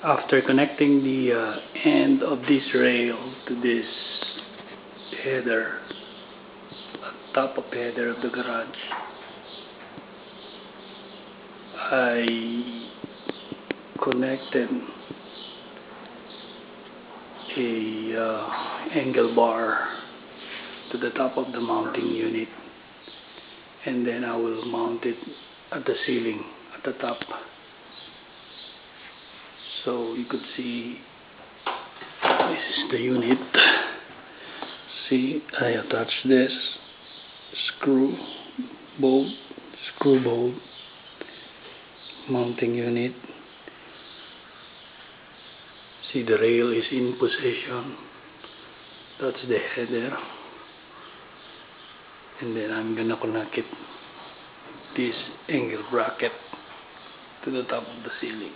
After connecting the end of this rail to this header, top of header of the garage, I connected a angle bar to the top of the mounting unit, and then I will mount it at the ceiling at the top. So you could see this is the unit. See, I attached this screw bolt mounting unit. See, the rail is in position. That's the header, and then I'm gonna connect it, this angle bracket, to the top of the ceiling.